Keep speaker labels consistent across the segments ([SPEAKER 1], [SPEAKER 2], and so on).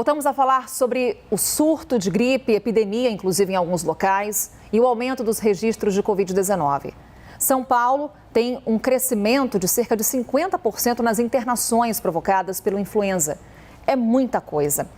[SPEAKER 1] Voltamos a falar sobre o surto de gripe, epidemia, inclusive em alguns locais, e o aumento dos registros de Covid-19. São Paulo tem um crescimento de cerca de 50% nas internações provocadas pela influenza. É muita coisa.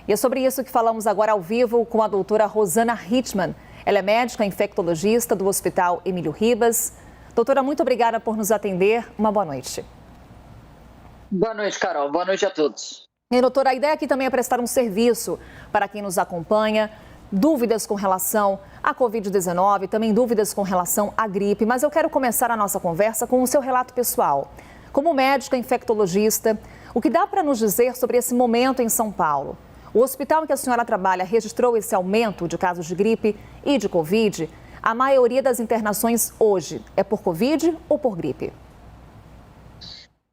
[SPEAKER 1] E é sobre isso que falamos agora ao vivo com a doutora Rosana Hitman. Ela é médica infectologista do Hospital Emílio Ribas. Doutora, muito obrigada por nos atender. Uma boa noite.
[SPEAKER 2] Boa noite, Carol. Boa noite a todos.
[SPEAKER 1] E, doutora, a ideia aqui também é prestar um serviço para quem nos acompanha. Dúvidas com relação à Covid-19, também dúvidas com relação à gripe. Mas eu quero começar a nossa conversa com o seu relato pessoal. Como médica infectologista, o que dá para nos dizer sobre esse momento em São Paulo? O hospital em que a senhora trabalha registrou esse aumento de casos de gripe e de Covid. A maioria das internações hoje é por Covid ou por gripe?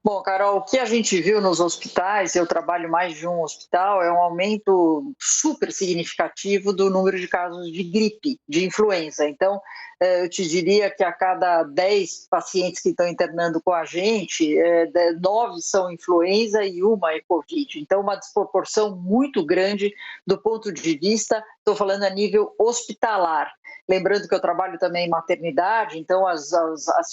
[SPEAKER 2] Bom, Carol, o que a gente viu nos hospitais, eu trabalho mais de um hospital, é um aumento super significativo do número de casos de gripe, de influenza. Então, eu te diria que a cada 10 pacientes que estão internando com a gente, 9 são influenza e uma é Covid. Então, uma desproporção muito grande do ponto de vista, estou falando a nível hospitalar. Lembrando que eu trabalho também em maternidade, então as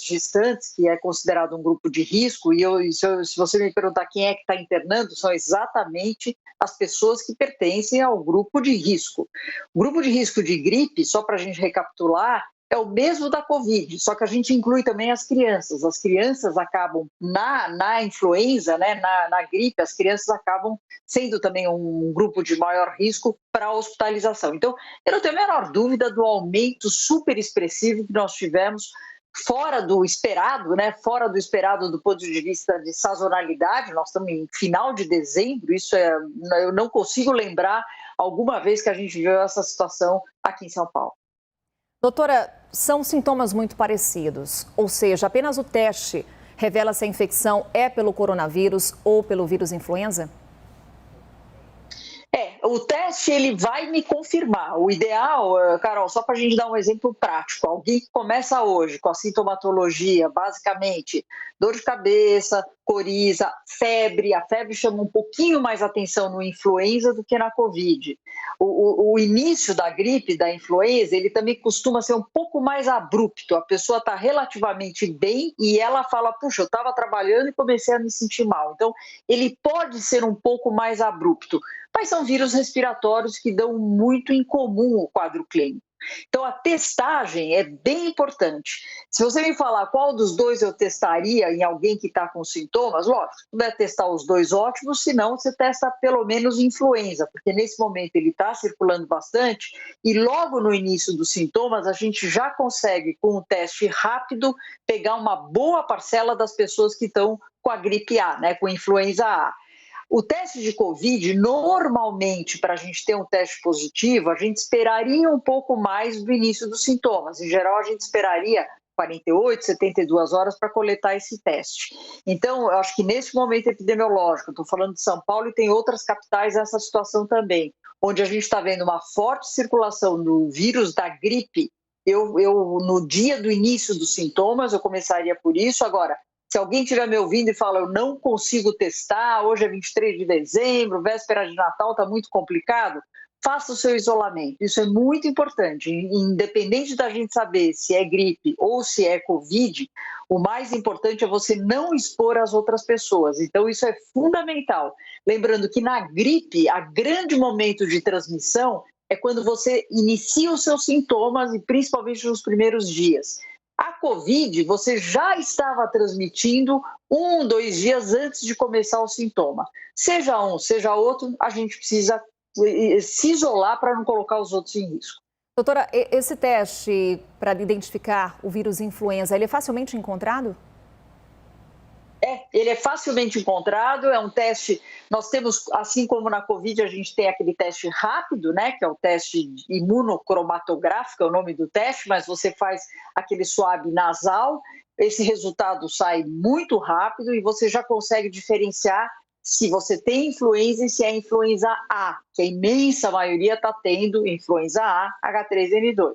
[SPEAKER 2] gestantes, que é considerado um grupo de risco, se você me perguntar quem é que está internando, são exatamente as pessoas que pertencem ao grupo de risco. O grupo de risco de gripe, só para a gente recapitular, é o mesmo da Covid, só que a gente inclui também as crianças. As crianças acabam, na influenza, né, na gripe, as crianças acabam sendo também um grupo de maior risco para a hospitalização. Então, eu não tenho a menor dúvida do aumento super expressivo que nós tivemos, fora do esperado, né, fora do esperado do ponto de vista de sazonalidade. Nós estamos em final de dezembro, eu não consigo lembrar alguma vez que a gente viu essa situação aqui em São Paulo.
[SPEAKER 1] Doutora, são sintomas muito parecidos, ou seja, apenas o teste revela se a infecção é pelo coronavírus ou pelo vírus influenza?
[SPEAKER 2] O teste ele vai me confirmar. O ideal, Carol, só para a gente dar um exemplo prático, alguém que começa hoje com a sintomatologia, basicamente, dor de cabeça, coriza, febre, a febre chama um pouquinho mais atenção no influenza do que na Covid. O início da gripe, da influenza, ele também costuma ser um pouco mais abrupto. A pessoa está relativamente bem e ela fala, puxa, eu estava trabalhando e comecei a me sentir mal. Então, ele pode ser um pouco mais abrupto. Mas são vírus respiratórios que dão muito em comum o quadro clínico. Então, a testagem é bem importante. Se você me falar qual dos dois eu testaria em alguém que está com sintomas, lógico, se puder testar os dois, ótimo, senão você testa pelo menos influenza, porque nesse momento ele está circulando bastante e logo no início dos sintomas a gente já consegue, com um teste rápido, pegar uma boa parcela das pessoas que estão com a gripe A, né, com influenza A. O teste de Covid, normalmente, para a gente ter um teste positivo, a gente esperaria um pouco mais do início dos sintomas. Em geral, a gente esperaria 48, 72 horas para coletar esse teste. Então, eu acho que nesse momento epidemiológico, estou falando de São Paulo e tem outras capitais nessa situação também, onde a gente está vendo uma forte circulação do vírus da gripe. No dia do início dos sintomas, eu começaria por isso. Agora, se alguém estiver me ouvindo e fala, eu não consigo testar, hoje é 23 de dezembro, véspera de Natal, está muito complicado, faça o seu isolamento. Isso é muito importante. Independente da gente saber se é gripe ou se é Covid, o mais importante é você não expor as outras pessoas. Então, isso é fundamental. Lembrando que na gripe, a grande momento de transmissão é quando você inicia os seus sintomas e principalmente nos primeiros dias. A Covid, você já estava transmitindo 1, 2 dias antes de começar o sintoma. Seja um, seja outro, a gente precisa se isolar para não colocar os outros em risco.
[SPEAKER 1] Doutora, esse teste para identificar o vírus influenza, ele é facilmente encontrado?
[SPEAKER 2] Ele é facilmente encontrado, é um teste, nós temos, assim como na Covid, a gente tem aquele teste rápido, né, que é o teste imunocromatográfico, é o nome do teste, mas você faz aquele swab nasal, esse resultado sai muito rápido e você já consegue diferenciar se você tem influenza e se é influenza A, que a imensa maioria está tendo influenza A, H3N2.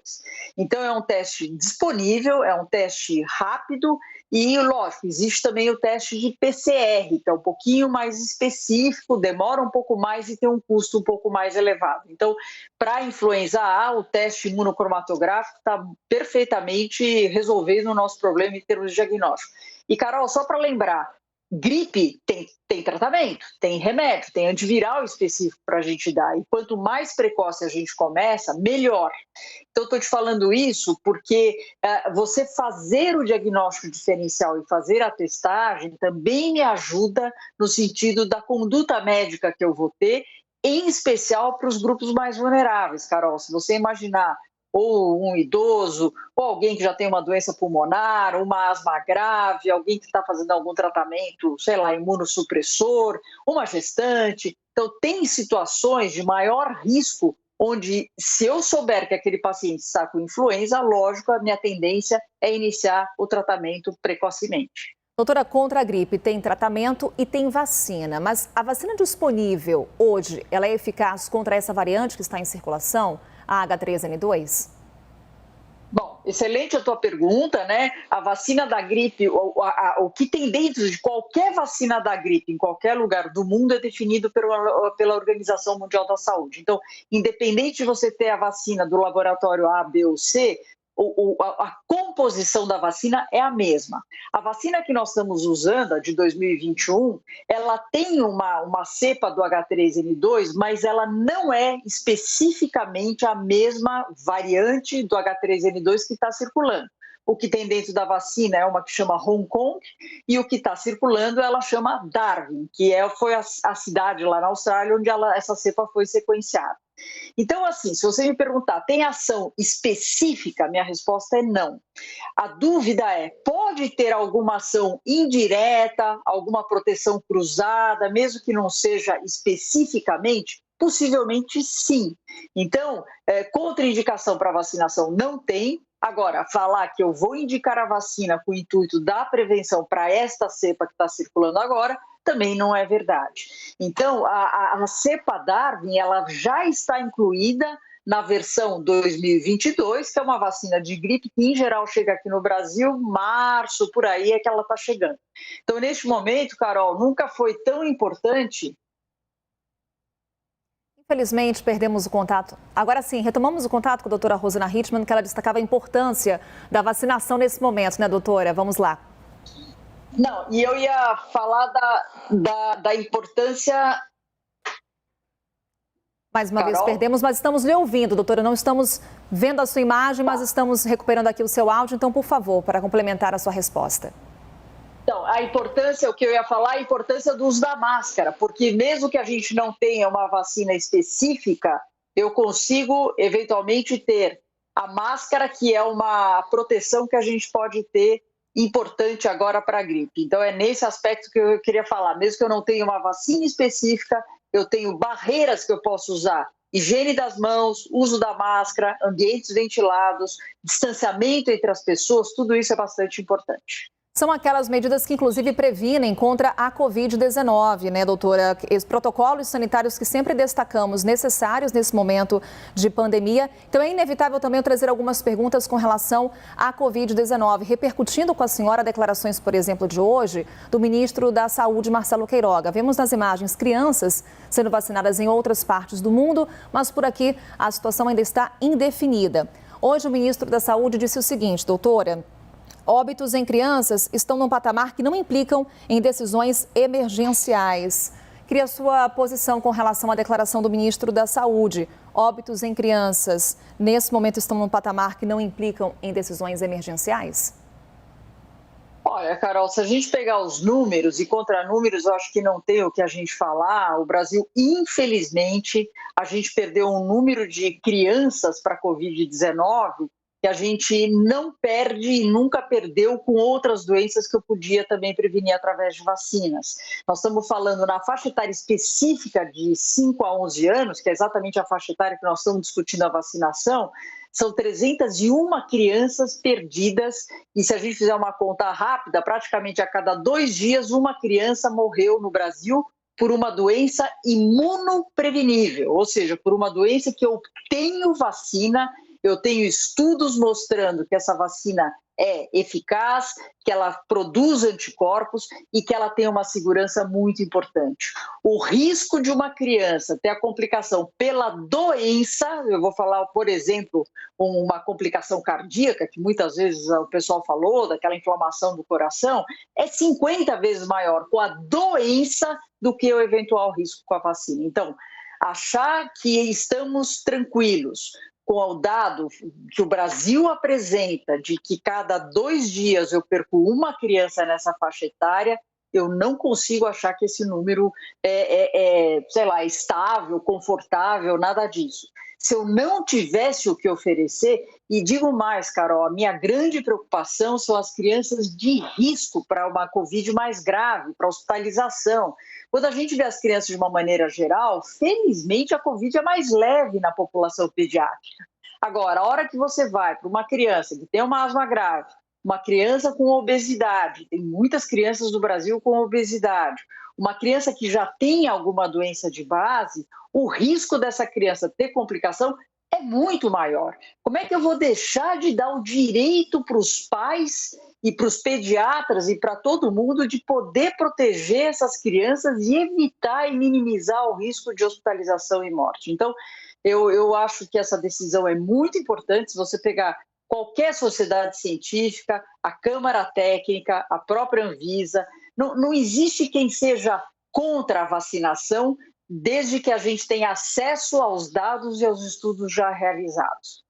[SPEAKER 2] Então, é um teste disponível, é um teste rápido E, lógico, existe também o teste de PCR, que é um pouquinho mais específico, demora um pouco mais e tem um custo um pouco mais elevado. Então, para a influenza A, o teste imunocromatográfico está perfeitamente resolvendo o nosso problema em termos de diagnóstico. E, Carol, só para lembrar, gripe tem tratamento, tem remédio, tem antiviral específico para a gente dar. E quanto mais precoce a gente começa, melhor. Então, estou te falando isso porque você fazer o diagnóstico diferencial e fazer a testagem também me ajuda no sentido da conduta médica que eu vou ter, em especial para os grupos mais vulneráveis, Carol. Se você imaginar ou um idoso, ou alguém que já tem uma doença pulmonar, uma asma grave, alguém que está fazendo algum tratamento, sei lá, imunossupressor, uma gestante. Então, tem situações de maior risco onde, se eu souber que aquele paciente está com influenza, lógico, a minha tendência é iniciar o tratamento precocemente.
[SPEAKER 1] Doutora, contra a gripe tem tratamento e tem vacina, mas a vacina disponível hoje, ela é eficaz contra essa variante que está em circulação, a H3N2?
[SPEAKER 2] Bom, excelente a tua pergunta, né? A vacina da gripe, o que tem dentro de qualquer vacina da gripe em qualquer lugar do mundo é definido pela Organização Mundial da Saúde. Então, independente de você ter a vacina do laboratório A, B ou C, a composição da vacina é a mesma. A vacina que nós estamos usando, a de 2021, ela tem uma cepa do H3N2, mas ela não é especificamente a mesma variante do H3N2 que está circulando. O que tem dentro da vacina é uma que chama Hong Kong e o que está circulando ela chama Darwin, que foi a cidade lá na Austrália onde essa cepa foi sequenciada. Então, assim, se você me perguntar, tem ação específica? Minha resposta é não. A dúvida é, pode ter alguma ação indireta, alguma proteção cruzada, mesmo que não seja especificamente? Possivelmente sim. Então, contraindicação para vacinação não tem. Agora, falar que eu vou indicar a vacina com o intuito da prevenção para esta cepa que está circulando agora, também não é verdade. Então, a cepa Darwin, ela já está incluída na versão 2022, que é uma vacina de gripe que, em geral, chega aqui no Brasil, março, por aí é que ela está chegando. Então, neste momento, Carol, nunca foi tão importante.
[SPEAKER 1] Infelizmente, perdemos o contato. Agora sim, retomamos o contato com a doutora Rosana Hickman, que ela destacava a importância da vacinação nesse momento, né, doutora? Vamos lá.
[SPEAKER 2] Não, e eu ia falar da importância...
[SPEAKER 1] Mais uma vez perdemos, mas estamos lhe ouvindo, doutora. Não estamos vendo a sua imagem, mas estamos recuperando aqui o seu áudio. Então, por favor, para complementar a sua resposta.
[SPEAKER 2] Então, a importância, o que eu ia falar, a importância do uso da máscara, porque mesmo que a gente não tenha uma vacina específica, eu consigo, eventualmente, ter a máscara, que é uma proteção que a gente pode ter importante agora para a gripe. Então, é nesse aspecto que eu queria falar. Mesmo que eu não tenha uma vacina específica, eu tenho barreiras que eu posso usar. Higiene das mãos, uso da máscara, ambientes ventilados, distanciamento entre as pessoas, tudo isso é bastante importante.
[SPEAKER 1] São aquelas medidas que, inclusive, previnem contra a Covid-19, né, doutora? Os protocolos sanitários que sempre destacamos necessários nesse momento de pandemia. Então, é inevitável também eu trazer algumas perguntas com relação à Covid-19, repercutindo com a senhora declarações, por exemplo, de hoje, do ministro da Saúde, Marcelo Queiroga. Vemos nas imagens crianças sendo vacinadas em outras partes do mundo, mas por aqui a situação ainda está indefinida. Hoje, o ministro da Saúde disse o seguinte, doutora: óbitos em crianças estão num patamar que não implicam em decisões emergenciais. Queria a sua posição com relação à declaração do ministro da Saúde. Óbitos em crianças, nesse momento, estão num patamar que não implicam em decisões emergenciais?
[SPEAKER 2] Olha, Carol, se a gente pegar os números e contra números, eu acho que não tem o que a gente falar. O Brasil, infelizmente, a gente perdeu um número de crianças para a Covid-19 que a gente não perde e nunca perdeu com outras doenças que eu podia também prevenir através de vacinas. Nós estamos falando na faixa etária específica de 5 a 11 anos, que é exatamente a faixa etária que nós estamos discutindo a vacinação, são 301 crianças perdidas e se a gente fizer uma conta rápida, praticamente a cada 2 dias uma criança morreu no Brasil por uma doença imunoprevenível, ou seja, por uma doença que eu tenho vacina. Eu tenho estudos mostrando que essa vacina é eficaz, que ela produz anticorpos e que ela tem uma segurança muito importante. O risco de uma criança ter a complicação pela doença, eu vou falar, por exemplo, uma complicação cardíaca, que muitas vezes o pessoal falou, daquela inflamação do coração, é 50 vezes maior com a doença do que o eventual risco com a vacina. Então, achar que estamos tranquilos com o dado que o Brasil apresenta de que cada 2 dias eu perco uma criança nessa faixa etária, eu não consigo achar que esse número sei lá, estável, confortável, nada disso. Se eu não tivesse o que oferecer, e digo mais, Carol, a minha grande preocupação são as crianças de risco para uma Covid mais grave, para hospitalização. Quando a gente vê as crianças de uma maneira geral, felizmente a Covid é mais leve na população pediátrica. Agora, a hora que você vai para uma criança que tem uma asma grave, uma criança com obesidade, tem muitas crianças do Brasil com obesidade, uma criança que já tem alguma doença de base, o risco dessa criança ter complicação é muito maior. Como é que eu vou deixar de dar o direito para os pais e para os pediatras e para todo mundo de poder proteger essas crianças e evitar e minimizar o risco de hospitalização e morte? Então, eu acho que essa decisão é muito importante. Se você pegar qualquer sociedade científica, a Câmara Técnica, a própria Anvisa, não existe quem seja contra a vacinação, desde que a gente tenha acesso aos dados e aos estudos já realizados.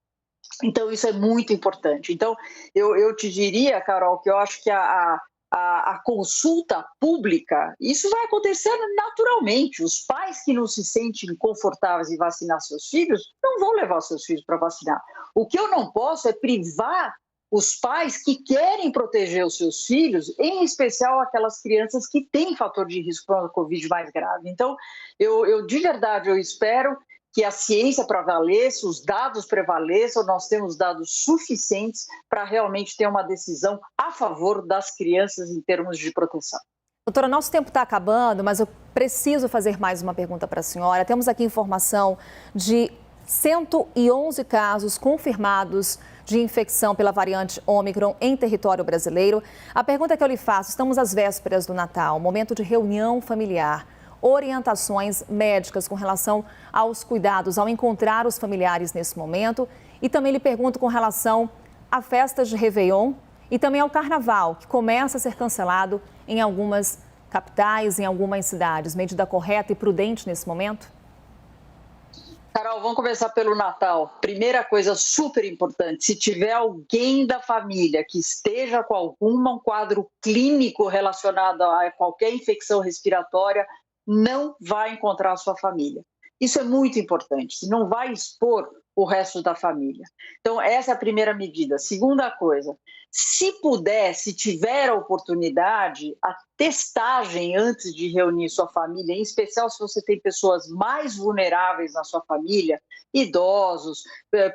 [SPEAKER 2] Então, isso é muito importante. Então, eu te diria, Carol, que eu acho que a consulta pública, isso vai acontecer naturalmente. Os pais que não se sentem confortáveis em vacinar seus filhos, não vão levar seus filhos para vacinar. O que eu não posso é privar os pais que querem proteger os seus filhos, em especial aquelas crianças que têm fator de risco para uma Covid mais grave. Então, de verdade, eu espero que a ciência prevaleça, os dados prevaleçam, nós temos dados suficientes para realmente ter uma decisão a favor das crianças em termos de proteção.
[SPEAKER 1] Doutora, nosso tempo está acabando, mas eu preciso fazer mais uma pergunta para a senhora. Temos aqui informação de 111 casos confirmados de infecção pela variante Ômicron em território brasileiro. A pergunta que eu lhe faço: estamos às vésperas do Natal, momento de reunião familiar, orientações médicas com relação aos cuidados ao encontrar os familiares nesse momento. E também lhe pergunto com relação a festas de Réveillon e também ao Carnaval, que começa a ser cancelado em algumas capitais, em algumas cidades. Medida correta e prudente nesse momento?
[SPEAKER 2] Carol, vamos começar pelo Natal. Primeira coisa super importante: se tiver alguém da família que esteja com algum quadro clínico relacionado a qualquer infecção respiratória, não vai encontrar a sua família. Isso é muito importante, não vai expor o resto da família. Então, essa é a primeira medida. Segunda coisa, se puder, se tiver a oportunidade, a testagem antes de reunir sua família, em especial se você tem pessoas mais vulneráveis na sua família, idosos,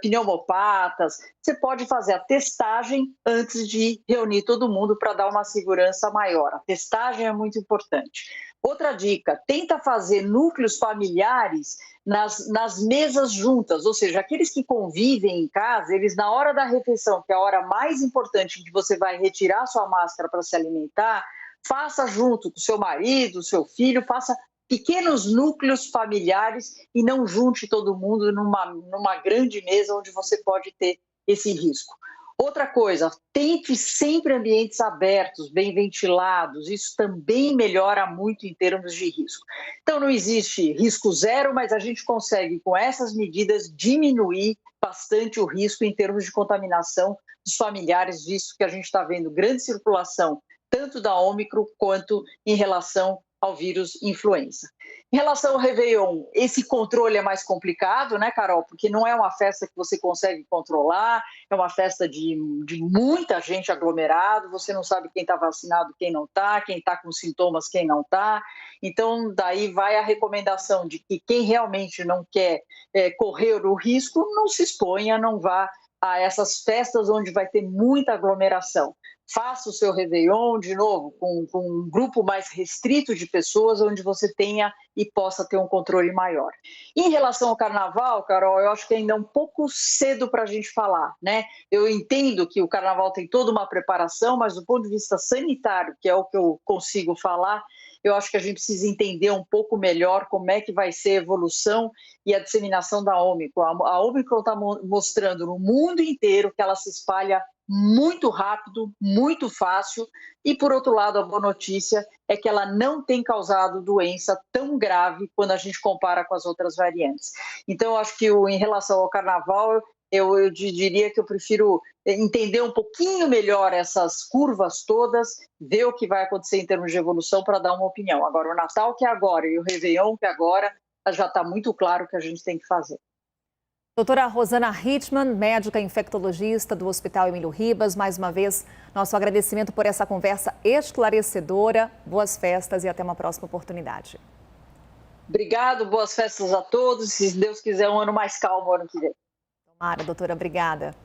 [SPEAKER 2] pneumopatas, você pode fazer a testagem antes de reunir todo mundo para dar uma segurança maior. A testagem é muito importante. Outra dica: tenta fazer núcleos familiares nas mesas juntas, ou seja, aqueles que convivem em casa, eles na hora da refeição, que é a hora mais importante em que você vai retirar sua máscara para se alimentar, faça junto com seu marido, seu filho, faça pequenos núcleos familiares e não junte todo mundo numa grande mesa onde você pode ter esse risco. Outra coisa, tente sempre ambientes abertos, bem ventilados, isso também melhora muito em termos de risco. Então, não existe risco zero, mas a gente consegue, com essas medidas, diminuir bastante o risco em termos de contaminação dos familiares, visto que a gente está vendo grande circulação, tanto da Ômicron quanto em relação ao vírus influenza. Em relação ao Réveillon, esse controle é mais complicado, né, Carol? Porque não é uma festa que você consegue controlar, é uma festa de muita gente aglomerada, você não sabe quem está vacinado, quem não está, quem está com sintomas, quem não está. Então, daí vai a recomendação de que quem realmente não quer correr o risco, não se exponha, não vá a essas festas onde vai ter muita aglomeração. faça o seu Réveillon, de novo, com um grupo mais restrito de pessoas, onde você tenha e possa ter um controle maior. Em relação ao Carnaval, Carol, eu acho que ainda é um pouco cedo para a gente falar, né? Eu entendo que o Carnaval tem toda uma preparação, mas do ponto de vista sanitário, que é o que eu consigo falar, eu acho que a gente precisa entender um pouco melhor como é que vai ser a evolução e a disseminação da Ômicron. A Ômicron está mostrando no mundo inteiro que ela se espalha muito rápido, muito fácil, e por outro lado, a boa notícia é que ela não tem causado doença tão grave quando a gente compara com as outras variantes. Então, eu acho que em relação ao Carnaval, eu diria que eu prefiro entender um pouquinho melhor essas curvas todas, ver o que vai acontecer em termos de evolução para dar uma opinião. Agora, o Natal que é agora e o Réveillon que é agora, já está muito claro o que a gente tem que fazer.
[SPEAKER 1] Doutora Rosana Hickman, médica infectologista do Hospital Emílio Ribas, mais uma vez, nosso agradecimento por essa conversa esclarecedora. Boas festas e até uma próxima oportunidade.
[SPEAKER 2] Obrigado, boas festas a todos. Se Deus quiser, um ano mais calmo ano que vem.
[SPEAKER 1] Tomara, doutora, obrigada.